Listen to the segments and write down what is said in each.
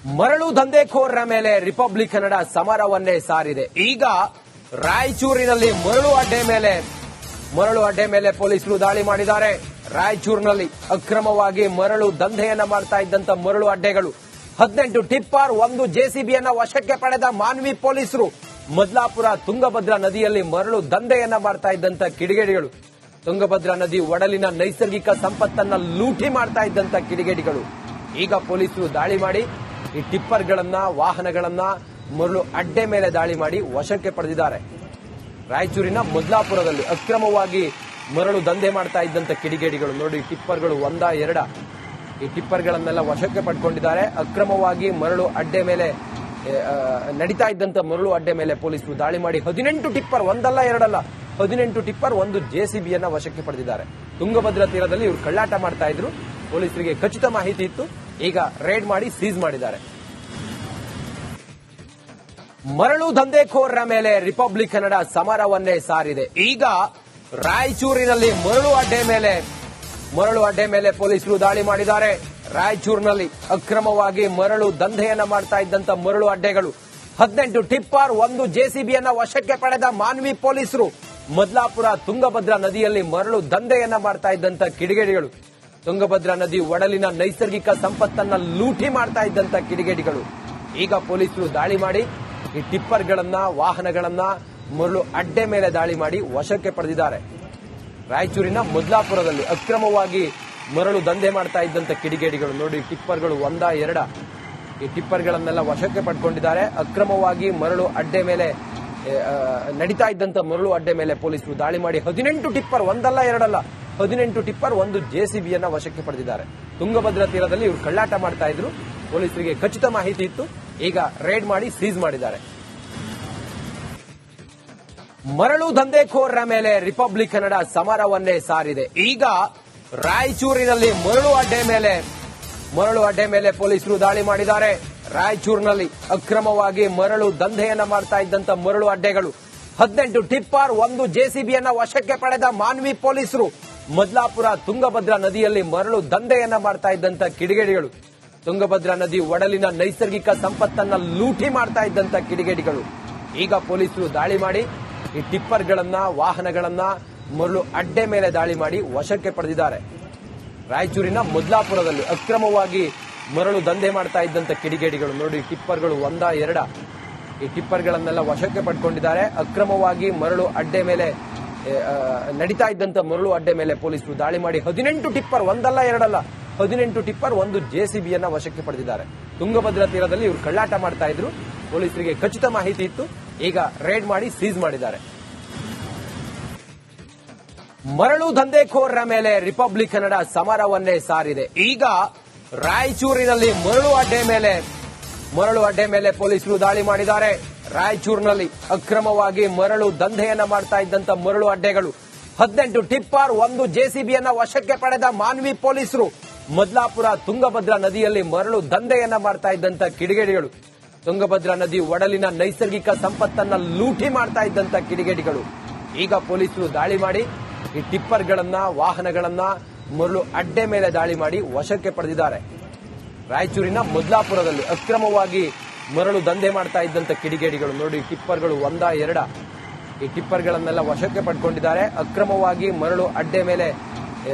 ಮರಳು ದಂಧೆಕೋರರ ಮೇಲೆ ರಿಪಬ್ಲಿಕ್ ಕನ್ನಡ ಸಮರವನ್ನೇ ಸಾರಿದೆ. ಈಗ ರಾಯಚೂರಿನಲ್ಲಿ ಮರಳು ಅಡ್ಡೆ ಮೇಲೆ ಪೊಲೀಸರು ದಾಳಿ ಮಾಡಿದ್ದಾರೆ. ರಾಯಚೂರಿನಲ್ಲಿ ಅಕ್ರಮವಾಗಿ ಮರಳು ದಂಧೆಯನ್ನ ಮಾಡ್ತಾ ಇದ್ದಂತ ಮರಳು ಅಡ್ಡೆಗಳು 18 ಟಿಪ್ಪರ್ 1 ಜೆಸಿಬಿಯನ್ನ ವಶಕ್ಕೆ ಪಡೆದ ಮಾನ್ವಿ ಪೊಲೀಸರು. ಮದ್ಲಾಪುರ ತುಂಗಭದ್ರಾ ನದಿಯಲ್ಲಿ ಮರಳು ದಂಧೆಯನ್ನ ಮಾಡ್ತಾ ಇದ್ದಂತ ಕಿಡಿಗೇಡಿಗಳು, ತುಂಗಭದ್ರಾ ನದಿ ಒಡಲಿನ ನೈಸರ್ಗಿಕ ಸಂಪತ್ತನ್ನ ಲೂಟಿ ಮಾಡ್ತಾ ಇದ್ದಂತ ಕಿಡಿಗೇಡಿಗಳು ಈಗ ಪೊಲೀಸರು ದಾಳಿ ಮಾಡಿ ಈ ಟಿಪ್ಪರ್ಗಳನ್ನ, ವಾಹನಗಳನ್ನ ಮರಳು ಅಡ್ಡೆ ಮೇಲೆ ದಾಳಿ ಮಾಡಿ ವಶಕ್ಕೆ ಪಡೆದಿದ್ದಾರೆ. ರಾಯಚೂರಿನ ಮದ್ಲಾಪುರದಲ್ಲಿ ಅಕ್ರಮವಾಗಿ ಮರಳು ದಂಧೆ ಮಾಡ್ತಾ ಇದ್ದಂತ ಕಿಡಿಗೇಡಿಗಳು ನೋಡಿ, ಟಿಪ್ಪರ್ಗಳು 1, 2 ಈ ಟಿಪ್ಪರ್ಗಳನ್ನೆಲ್ಲ ವಶಕ್ಕೆ ಪಡ್ಕೊಂಡಿದ್ದಾರೆ. ಅಕ್ರಮವಾಗಿ ಮರಳು ಅಡ್ಡೆ ಮೇಲೆ ನಡೀತಾ ಇದ್ದಂತ ಮರಳು ಅಡ್ಡೆ ಮೇಲೆ ಪೊಲೀಸರು ದಾಳಿ ಮಾಡಿ 18 ಟಿಪ್ಪರ್, 1 ಅಲ್ಲ 2 ಅಲ್ಲ 18 ಟಿಪ್ಪರ್ 1 ಜೆಸಿಬಿಯನ್ನ ವಶಕ್ಕೆ ಪಡೆದಿದ್ದಾರೆ. ತುಂಗಭದ್ರಾ ತೀರದಲ್ಲಿ ಇವರು ಕಳ್ಳಾಟ ಮಾಡ್ತಾ ಇದ್ರು. ಪೊಲೀಸರಿಗೆ ಖಚಿತ ಮಾಹಿತಿ ಇತ್ತು. ಈಗ ರೇಡ್ ಮಾಡಿ ಸೀಸ್ ಮಾಡಿದ್ದಾರೆ. ಮರಳು ದಂಧೆಕೋರರ ಮೇಲೆ ರಿಪಬ್ಲಿಕ್ ಕನ್ನಡ ಸಮರವನ್ನೇ ಸಾರಿದೆ. ಈಗ ರಾಯಚೂರಿನಲ್ಲಿ ಮರಳು ಅಡ್ಡೆ ಮೇಲೆ ಪೊಲೀಸರು ದಾಳಿ ಮಾಡಿದ್ದಾರೆ. ರಾಯಚೂರಿನಲ್ಲಿ ಅಕ್ರಮವಾಗಿ ಮರಳು ದಂಧೆಯನ್ನ ಮಾಡ್ತಾ ಇದ್ದಂತ ಮರಳು ಅಡ್ಡೆಗಳು 18 ಟಿಪ್ಪರ್ 1 ಜೆಸಿಬಿಯನ್ನ ವಶಕ್ಕೆ ಪಡೆದ ಮಾನ್ವಿ ಪೊಲೀಸರು. ಮದ್ಲಾಪುರ ತುಂಗಭದ್ರಾ ನದಿಯಲ್ಲಿ ಮರಳು ದಂಧೆಯನ್ನ ಮಾಡ್ತಾ ಇದ್ದಂತ ಕಿಡಿಗೇಡಿಗಳು, ತುಂಗಭದ್ರಾ ನದಿ ಒಡಲಿನ ನೈಸರ್ಗಿಕ ಸಂಪತ್ತನ್ನ ಲೂಟಿ ಮಾಡ್ತಾ ಇದ್ದಂತ ಕಿಡಿಗೇಡಿಗಳು ಈಗ ಪೊಲೀಸರು ದಾಳಿ ಮಾಡಿ ಈ ಟಿಪ್ಪರ್ಗಳನ್ನ, ವಾಹನಗಳನ್ನ ಮರಳು ಅಡ್ಡೆ ಮೇಲೆ ದಾಳಿ ಮಾಡಿ ವಶಕ್ಕೆ ಪಡೆದಿದ್ದಾರೆ. ರಾಯಚೂರಿನ ಮದ್ಲಾಪುರದಲ್ಲಿ ಅಕ್ರಮವಾಗಿ ಮರಳು ದಂಧೆ ಮಾಡ್ತಾ ಇದ್ದಂತ ಕಿಡಿಗೇಡಿಗಳು ನೋಡಿ, ಟಿಪ್ಪರ್ಗಳು 1, 2 ಈ ಟಿಪ್ಪರ್ಗಳನ್ನೆಲ್ಲ ವಶಕ್ಕೆ ಪಡ್ಕೊಂಡಿದ್ದಾರೆ. ಅಕ್ರಮವಾಗಿ ಮರಳು ಅಡ್ಡೆ ಮೇಲೆ ನಡೀತಾ ಇದ್ದಂತ ಮರಳು ಅಡ್ಡೆ ಮೇಲೆ ಪೊಲೀಸರು ದಾಳಿ ಮಾಡಿ 18 ಟಿಪ್ಪರ್, 1 ಅಲ್ಲ 2 ಅಲ್ಲ 18 ಟಿಪ್ಪರ್ 1 ಜೆಸಿಬಿಯನ್ನ ವಶಕ್ಕೆ ಪಡೆದಿದ್ದಾರೆ. ತುಂಗಭದ್ರಾ ತೀರದಲ್ಲಿ ಇವರು ಕಳ್ಳಾಟ ಮಾಡ್ತಾ ಇದ್ರು. ಪೊಲೀಸರಿಗೆ ಖಚಿತ ಮಾಹಿತಿ ಇತ್ತು. ಈಗ ರೇಡ್ ಮಾಡಿ ಸೀಸ್ ಮಾಡಿದ್ದಾರೆ. ಮರಳು ದಂಧೆಕೋರರ ಮೇಲೆ ರಿಪಬ್ಲಿಕ್ ಕನ್ನಡ ಸಮರವನ್ನೇ ಸಾರಿದೆ. ಈಗ ರಾಯಚೂರಿನಲ್ಲಿ ಮರಳು ಅಡ್ಡೆ ಮೇಲೆ ಪೊಲೀಸರು ದಾಳಿ ಮಾಡಿದ್ದಾರೆ. ರಾಯಚೂರಿನಲ್ಲಿ ಅಕ್ರಮವಾಗಿ ಮರಳು ದಂಧೆಯನ್ನ ಮಾಡ್ತಾ ಇದ್ದಂತ ಮರಳು ಅಡ್ಡೆಗಳು 18 ಟಿಪ್ಪರ್ 1 ಜೆಸಿಬಿಯನ್ನ ವಶಕ್ಕೆ ಪಡೆದ ಮಾನ್ವಿ ಪೊಲೀಸರು. ಮದ್ಲಾಪುರ ತುಂಗಭದ್ರಾ ನದಿಯಲ್ಲಿ ಮರಳು ದಂಧೆಯನ್ನ ಮಾಡ್ತಾ ಇದ್ದಂತ ಕಿಡಿಗೇಡಿಗಳು, ತುಂಗಭದ್ರಾ ನದಿ ಒಡಲಿನ ನೈಸರ್ಗಿಕ ಸಂಪತ್ತನ್ನ ಲೂಟಿ ಮಾಡ್ತಾ ಇದ್ದಂತ ಕಿಡಿಗೇಡಿಗಳು ಈಗ ಪೊಲೀಸರು ದಾಳಿ ಮಾಡಿ ಈ ಟಿಪ್ಪರ್ಗಳನ್ನ, ವಾಹನಗಳನ್ನ ಮರಳು ಅಡ್ಡೆ ಮೇಲೆ ದಾಳಿ ಮಾಡಿ ವಶಕ್ಕೆ ಪಡೆದಿದ್ದಾರೆ. ರಾಯಚೂರಿನ ಮದ್ಲಾಪುರದಲ್ಲಿ ಅಕ್ರಮವಾಗಿ ಮರಳು ದಂಧೆ ಮಾಡ್ತಾ ಇದ್ದಂತ ಕಿಡಿಗೇಡಿಗಳು ನೋಡಿ, ಟಿಪ್ಪರ್ಗಳು 1, 2 ಈ ಟಿಪ್ಪರ್ಗಳನ್ನೆಲ್ಲ ವಶಕ್ಕೆ ಪಡ್ಕೊಂಡಿದ್ದಾರೆ. ಅಕ್ರಮವಾಗಿ ಮರಳು ಅಡ್ಡೆ ಮೇಲೆ ನಡೀತಾ ಇದ್ದಂತ ಮರಳು ಅಡ್ಡೆ ಮೇಲೆ ಪೊಲೀಸರು ದಾಳಿ ಮಾಡಿ 18 ಟಿಪ್ಪರ್, 1 ಅಲ್ಲ 2 ಅಲ್ಲ 18 ಟಿಪ್ಪರ್ 1 ಜೆಸಿಬಿಯನ್ನ ವಶಕ್ಕೆ ಪಡೆದಿದ್ದಾರೆ. ತುಂಗಭದ್ರಾ ತೀರದಲ್ಲಿ ಇವರು ಕಳ್ಳಾಟ ಮಾಡ್ತಾ ಇದ್ರು. ಪೊಲೀಸರಿಗೆ ಖಚಿತ ಮಾಹಿತಿ ಇತ್ತು. ಈಗ ರೇಡ್ ಮಾಡಿ ಸೀಸ್ ಮಾಡಿದ್ದಾರೆ. ಮರಳು ದಂಧೆಕೋರರ ಮೇಲೆ ರಿಪಬ್ಲಿಕ್ ಕನ್ನಡ ಸಮರವನ್ನೇ ಸಾರಿದೆ. ಈಗ ರಾಯಚೂರಿನಲ್ಲಿ ಮರಳು ಅಡ್ಡೆ ಮೇಲೆ ಪೊಲೀಸರು ದಾಳಿ ಮಾಡಿದ್ದಾರೆ. ರಾಯಚೂರಿನಲ್ಲಿ ಅಕ್ರಮವಾಗಿ ಮರಳು ದಂಧೆಯನ್ನ ಮಾಡ್ತಾ ಇದ್ದಂತ ಮರಳು ಅಡ್ಡೆಗಳು 18 ಟಿಪ್ಪರ್ 1 ಜೆಸಿಬಿಯನ್ನ ವಶಕ್ಕೆ ಪಡೆದ ಮಾನ್ವಿ ಪೊಲೀಸರು. ಮದ್ಲಾಪುರ ತುಂಗಭದ್ರಾ ನದಿಯಲ್ಲಿ ಮರಳು ದಂಧೆಯನ್ನ ಮಾಡ್ತಾ ಇದ್ದಂತ ಕಿಡಿಗೇಡಿಗಳು, ತುಂಗಭದ್ರಾ ನದಿ ಒಡಲಿನ ನೈಸರ್ಗಿಕ ಸಂಪತ್ತನ್ನ ಲೂಟಿ ಮಾಡ್ತಾ ಇದ್ದಂತ ಕಿಡಿಗೇಡಿಗಳು ಈಗ ಪೊಲೀಸರು ದಾಳಿ ಮಾಡಿ ಈ ಟಿಪ್ಪರ್ಗಳನ್ನ, ವಾಹನಗಳನ್ನ ಮರಳು ಅಡ್ಡೆ ಮೇಲೆ ದಾಳಿ ಮಾಡಿ ವಶಕ್ಕೆ ಪಡೆದಿದ್ದಾರೆ. ರಾಯಚೂರಿನ ಮದ್ಲಾಪುರದಲ್ಲಿ ಅಕ್ರಮವಾಗಿ ಮರಳು ದಂಧೆ ಮಾಡ್ತಾ ಇದ್ದಂತ ಕಿಡಿಗೇಡಿಗಳು ನೋಡಿ, ಟಿಪ್ಪರ್ಗಳು 1, 2 ಈ ಟಿಪ್ಪರ್ಗಳನ್ನೆಲ್ಲ ವಶಕ್ಕೆ ಪಡ್ಕೊಂಡಿದ್ದಾರೆ. ಅಕ್ರಮವಾಗಿ ಮರಳು ಅಡ್ಡೆ ಮೇಲೆ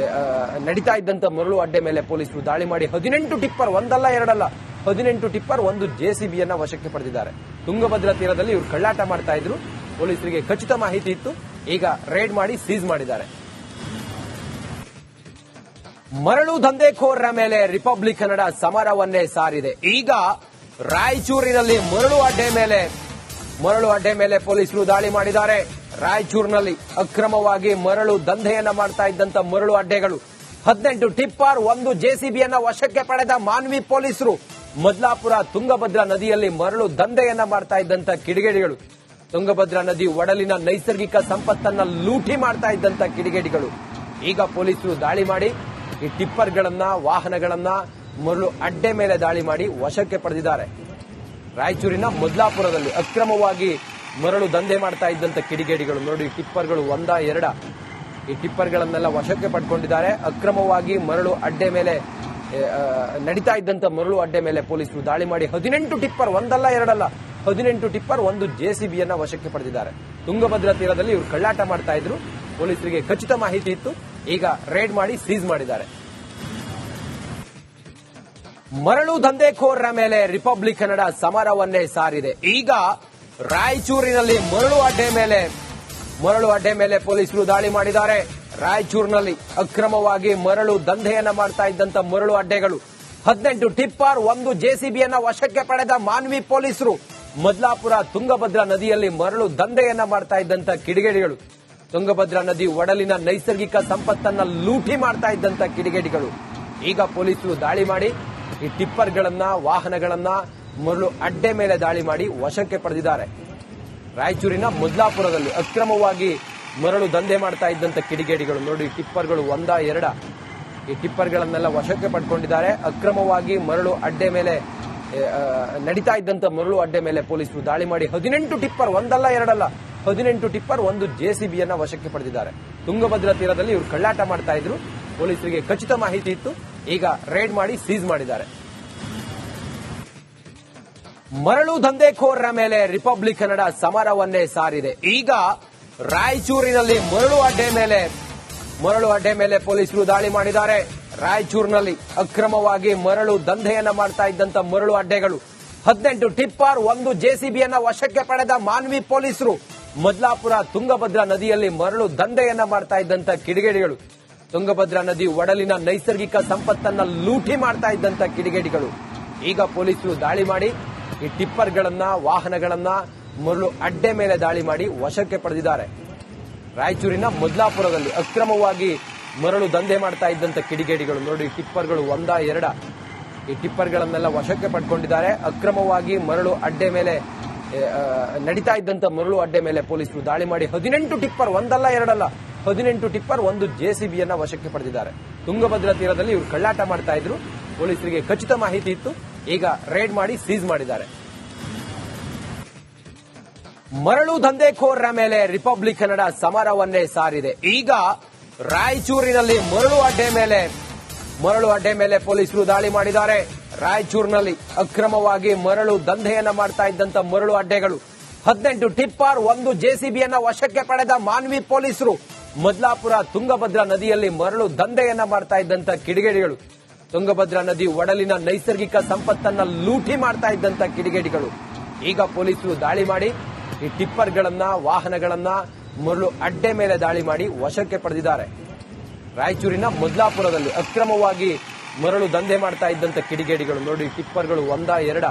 ನಡೀತಾ ಇದ್ದಂತ ಮರಳು ಅಡ್ಡೆ ಮೇಲೆ ಪೊಲೀಸರು ದಾಳಿ ಮಾಡಿ 18 ಟಿಪ್ಪರ್, 1 ಅಲ್ಲ 2 ಅಲ್ಲ 18 ಟಿಪ್ಪರ್ 1 ಜೆಸಿಬಿಯನ್ನ ವಶಕ್ಕೆ ಪಡೆದಿದ್ದಾರೆ. ತುಂಗಭದ್ರಾ ತೀರದಲ್ಲಿ ಇವರು ಕಳ್ಳಾಟ ಮಾಡ್ತಾ ಇದ್ರು. ಪೊಲೀಸರಿಗೆ ಖಚಿತ ಮಾಹಿತಿ ಇತ್ತು. ಈಗ ರೇಡ್ ಮಾಡಿ ಸೀಸ್ ಮಾಡಿದ್ದಾರೆ. ಮರಳು ದಂಧೆಕೋರರ ಮೇಲೆ ರಿಪಬ್ಲಿಕ್ ಕನ್ನಡ ಸಮರವನ್ನೇ ಸಾರಿದೆ. ಈಗ ರಾಯಚೂರಿನಲ್ಲಿ ಮರಳು ಅಡ್ಡೆ ಮೇಲೆ ಪೊಲೀಸರು ದಾಳಿ ಮಾಡಿದ್ದಾರೆ. ರಾಯಚೂರಿನಲ್ಲಿ ಅಕ್ರಮವಾಗಿ ಮರಳು ದಂಧೆಯನ್ನ ಮಾಡ್ತಾ ಇದ್ದಂತ ಮರಳು ಅಡ್ಡೆಗಳು 18 ಟಿಪ್ಪರ್ 1 ಜೆಸಿಬಿಯನ್ನ ವಶಕ್ಕೆ ಪಡೆದ ಮಾನ್ವಿ ಪೊಲೀಸರು. ಮದ್ಲಾಪುರ ತುಂಗಭದ್ರಾ ನದಿಯಲ್ಲಿ ಮರಳು ದಂಧೆಯನ್ನ ಮಾಡ್ತಾ ಇದ್ದಂತ ಕಿಡಿಗೇಡಿಗಳು, ತುಂಗಭದ್ರಾ ನದಿ ಒಡಲಿನ ನೈಸರ್ಗಿಕ ಸಂಪತ್ತನ್ನ ಲೂಟಿ ಮಾಡ್ತಾ ಇದ್ದಂತ ಕಿಡಿಗೇಡಿಗಳು ಈಗ ಪೊಲೀಸರು ದಾಳಿ ಮಾಡಿ ಈ ಟಿಪ್ಪರ್ಗಳನ್ನ, ವಾಹನಗಳನ್ನ ಮರಳು ಅಡ್ಡೆ ಮೇಲೆ ದಾಳಿ ಮಾಡಿ ವಶಕ್ಕೆ ಪಡೆದಿದ್ದಾರೆ. ರಾಯಚೂರಿನ ಮದ್ಲಾಪುರದಲ್ಲಿ ಅಕ್ರಮವಾಗಿ ಮರಳು ದಂಧೆ ಮಾಡ್ತಾ ಇದ್ದಂತ ಕಿಡಿಗೇಡಿಗಳು ನೋಡಿ, ಟಿಪ್ಪರ್ಗಳು 1, 2 ಈ ಟಿಪ್ಪರ್ಗಳನ್ನೆಲ್ಲ ವಶಕ್ಕೆ ಪಡ್ಕೊಂಡಿದ್ದಾರೆ. ಅಕ್ರಮವಾಗಿ ಮರಳು ಅಡ್ಡೆ ಮೇಲೆ ನಡೀತಾ ಇದ್ದಂತ ಮರಳು ಅಡ್ಡೆ ಮೇಲೆ ಪೊಲೀಸರು ದಾಳಿ ಮಾಡಿ 18 ಟಿಪ್ಪರ್, ಒಂದಲ್ಲ ಎರಡಲ್ಲ 18 ಟಿಪ್ಪರ್, ಒಂದು ಜೆಸಿಬಿಯನ್ನ ವಶಕ್ಕೆ ಪಡೆದಿದ್ದಾರೆ. ತುಂಗಭದ್ರಾ ತೀರದಲ್ಲಿ ಇವರು ಕಳ್ಳಾಟ ಮಾಡ್ತಾ ಇದ್ರು. ಪೊಲೀಸರಿಗೆ ಖಚಿತ ಮಾಹಿತಿ ಇತ್ತು. ಈಗ ರೇಡ್ ಮಾಡಿ ಸೀಸ್ ಮಾಡಿದ್ದಾರೆ. ಮರಳು ದಂಧೆಕೋರರ ಮೇಲೆ ರಿಪಬ್ಲಿಕ್ ಕನ್ನಡ ಸಮರವನ್ನೇ ಸಾರಿದೆ. ಈಗ ರಾಯಚೂರಿನಲ್ಲಿ ಮರಳು ಅಡ್ಡೆ ಮೇಲೆ ಪೊಲೀಸರು ದಾಳಿ ಮಾಡಿದ್ದಾರೆ. ರಾಯಚೂರಿನಲ್ಲಿ ಅಕ್ರಮವಾಗಿ ಮರಳು ದಂಧೆಯನ್ನ ಮಾಡ್ತಾ ಇದ್ದಂತ ಮರಳು ಅಡ್ಡೆಗಳು 18 ಟಿಪ್ಪರ್, ಒಂದು ಜೆಸಿಬಿಯನ್ನ ವಶಕ್ಕೆ ಪಡೆದ ಮಾನ್ವಿ ಪೊಲೀಸರು. ಮದ್ಲಾಪುರ ತುಂಗಭದ್ರಾ ನದಿಯಲ್ಲಿ ಮರಳು ದಂಧೆಯನ್ನ ಮಾಡ್ತಾ ಇದ್ದಂತ ಕಿಡಿಗೇಡಿಗಳು, ತುಂಗಭದ್ರಾ ನದಿ ಒಡಲಿನ ನೈಸರ್ಗಿಕ ಸಂಪತ್ತನ್ನ ಲೂಟಿ ಮಾಡ್ತಾ ಇದ್ದಂತ ಕಿಡಿಗೇಡಿಗಳು. ಈಗ ಪೊಲೀಸರು ದಾಳಿ ಮಾಡಿ ಈ ಟಿಪ್ಪರ್ಗಳನ್ನ, ವಾಹನಗಳನ್ನ ಮರಳು ಅಡ್ಡೆ ಮೇಲೆ ದಾಳಿ ಮಾಡಿ ವಶಕ್ಕೆ ಪಡೆದಿದ್ದಾರೆ. ರಾಯಚೂರಿನ ಮದ್ಲಾಪುರದಲ್ಲಿ ಅಕ್ರಮವಾಗಿ ಮರಳು ದಂಧೆ ಮಾಡ್ತಾ ಇದ್ದಂತ ಕಿಡಿಗೇಡಿಗಳು ನೋಡಿ, ಟಿಪ್ಪರ್ಗಳು ಒಂದ ಎರಡ, ಈ ಟಿಪ್ಪರ್ಗಳನ್ನೆಲ್ಲ ವಶಕ್ಕೆ ಪಡ್ಕೊಂಡಿದ್ದಾರೆ. ಅಕ್ರಮವಾಗಿ ಮರಳು ಅಡ್ಡೆ ಮೇಲೆ ನಡೀತಾ ಇದ್ದಂತ ಮರಳು ಅಡ್ಡೆ ಮೇಲೆ ಪೊಲೀಸರು ದಾಳಿ ಮಾಡಿ 18 ಟಿಪ್ಪರ್, ಒಂದಲ್ಲ ಎರಡಲ್ಲ 18 ಟಿಪ್ಪರ್, ಒಂದು ಜೆಸಿಬಿಯನ್ನ ವಶಕ್ಕೆ ಪಡೆದಿದ್ದಾರೆ. ತುಂಗಭದ್ರಾ ತೀರದಲ್ಲಿ ಇವರು ಕಳ್ಳಾಟ ಮಾಡ್ತಾ ಇದ್ರು. ಪೊಲೀಸರಿಗೆ ಖಚಿತ ಮಾಹಿತಿ ಇತ್ತು. ಈಗ ರೇಡ್ ಮಾಡಿ ಸೀಸ್ ಮಾಡಿದ್ದಾರೆ. ಮರಳು ದಂಧೆಕೋರರ ಮೇಲೆ ರಿಪಬ್ಲಿಕ್ ಕನ್ನಡ ಸಮರವನ್ನೇ ಸಾರಿದೆ. ಈಗ ರಾಯಚೂರಿನಲ್ಲಿ ಮರಳು ಅಡ್ಡೆ ಮೇಲೆ ಪೊಲೀಸರು ದಾಳಿ ಮಾಡಿದ್ದಾರೆ. ರಾಯಚೂರಿನಲ್ಲಿ ಅಕ್ರಮವಾಗಿ ಮರಳು ದಂಧೆಯನ್ನ ಮಾಡ್ತಾ ಇದ್ದಂತ ಮರಳು ಅಡ್ಡೆಗಳು 18 ಟಿಪ್ಪರ್, ಒಂದು ಜೆಸಿಬಿಯನ್ನ ವಶಕ್ಕೆ ಪಡೆದ ಮಾನ್ವಿ ಪೊಲೀಸರು. ಮದ್ಲಾಪುರ ತುಂಗಭದ್ರಾ ನದಿಯಲ್ಲಿ ಮರಳು ದಂಧೆಯನ್ನ ಮಾಡ್ತಾ ಇದ್ದಂತ ಕಿಡಿಗೇಡಿಗಳು, ತುಂಗಭದ್ರಾ ನದಿ ಒಡಲಿನ ನೈಸರ್ಗಿಕ ಸಂಪತ್ತನ್ನ ಲೂಟಿ ಮಾಡ್ತಾ ಇದ್ದಂತ ಕಿಡಿಗೇಡಿಗಳು. ಈಗ ಪೊಲೀಸರು ದಾಳಿ ಮಾಡಿ ಈ ಟಿಪ್ಪರ್ಗಳನ್ನ, ವಾಹನಗಳನ್ನ ಮರಳು ಅಡ್ಡೆ ಮೇಲೆ ದಾಳಿ ಮಾಡಿ ವಶಕ್ಕೆ ಪಡೆದಿದ್ದಾರೆ. ರಾಯಚೂರಿನ ಮದ್ಲಾಪುರದಲ್ಲಿ ಅಕ್ರಮವಾಗಿ ಮರಳು ದಂಧೆ ಮಾಡ್ತಾ ಇದ್ದಂತ ಕಿಡಿಗೇಡಿಗಳು ನೋಡಿ, ಟಿಪ್ಪರ್ಗಳು ಒಂದ ಎರಡ, ಈ ಟಿಪ್ಪರ್ಗಳನ್ನೆಲ್ಲ ವಶಕ್ಕೆ ಪಡ್ಕೊಂಡಿದ್ದಾರೆ. ಅಕ್ರಮವಾಗಿ ಮರಳು ಅಡ್ಡೆ ಮೇಲೆ ನಡೀತಾ ಇದ್ದಂತ ಮರಳು ಅಡ್ಡೆ ಮೇಲೆ ಪೊಲೀಸರು ದಾಳಿ ಮಾಡಿ 18 ಟಿಪ್ಪರ್, ಒಂದಲ್ಲ ಎರಡಲ್ಲ 18 ಟಿಪ್ಪರ್, ಒಂದು ಜೆಸಿಬಿಯನ್ನ ವಶಕ್ಕೆ ಪಡೆದಿದ್ದಾರೆ. ತುಂಗಭದ್ರಾ ತೀರದಲ್ಲಿ ಇವರು ಕಳ್ಳಾಟ ಮಾಡ್ತಾ ಇದ್ರು. ಪೊಲೀಸರಿಗೆ ಖಚಿತ ಮಾಹಿತಿ ಇತ್ತು. ಈಗ ರೇಡ್ ಮಾಡಿ ಸೀಸ್ ಮಾಡಿದ್ದಾರೆ. ಮರಳು ದಂಧೆಕೋರರ ಮೇಲೆ ರಿಪಬ್ಲಿಕ್ ಕನ್ನಡ ಸಮರವನ್ನೇ ಸಾರಿದೆ. ಈಗ ರಾಯಚೂರಿನಲ್ಲಿ ಮರಳು ಅಡ್ಡೆ ಮೇಲೆ ಪೊಲೀಸರು ದಾಳಿ ಮಾಡಿದ್ದಾರೆ. ರಾಯಚೂರಿನಲ್ಲಿ ಅಕ್ರಮವಾಗಿ ಮರಳು ದಂಧೆಯನ್ನ ಮಾಡ್ತಾ ಇದ್ದಂತ ಮರಳು ಅಡ್ಡೆಗಳು 18 ಟಿಪ್ಪರ್, ಒಂದು ಜೆಸಿಬಿಯನ್ನ ವಶಕ್ಕೆ ಪಡೆದ ಮಾನ್ವಿ ಪೊಲೀಸರು. ಮದ್ಲಾಪುರ ತುಂಗಭದ್ರಾ ನದಿಯಲ್ಲಿ ಮರಳು ದಂಧೆಯನ್ನ ಮಾಡ್ತಾ ಇದ್ದಂತ ಕಿಡಿಗೇಡಿಗಳು, ತುಂಗಭದ್ರಾ ನದಿ ಒಡಲಿನ ನೈಸರ್ಗಿಕ ಸಂಪತ್ತನ್ನ ಲೂಟಿ ಮಾಡ್ತಾ ಇದ್ದಂತ ಕಿಡಿಗೇಡಿಗಳು. ಈಗ ಪೊಲೀಸರು ದಾಳಿ ಮಾಡಿ ಈ ಟಿಪ್ಪರ್ಗಳನ್ನ, ವಾಹನಗಳನ್ನ ಮರಳು ಅಡ್ಡೆ ಮೇಲೆ ದಾಳಿ ಮಾಡಿ ವಶಕ್ಕೆ ಪಡೆದಿದ್ದಾರೆ. ರಾಯಚೂರಿನ ಮದ್ಲಾಪುರದಲ್ಲಿ ಅಕ್ರಮವಾಗಿ ಮರಳು ದಂಧೆ ಮಾಡ್ತಾ ಇದ್ದಂತ ಕಿಡಿಗೇಡಿಗಳು ನೋಡಿ, ಟಿಪ್ಪರ್ಗಳು ಒಂದ ಎರಡ,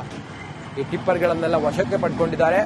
ಈ ಟಿಪ್ಪರ್ಗಳನ್ನೆಲ್ಲ ವಶಕ್ಕೆ ಪಡ್ಕೊಂಡಿದ್ದಾರೆ.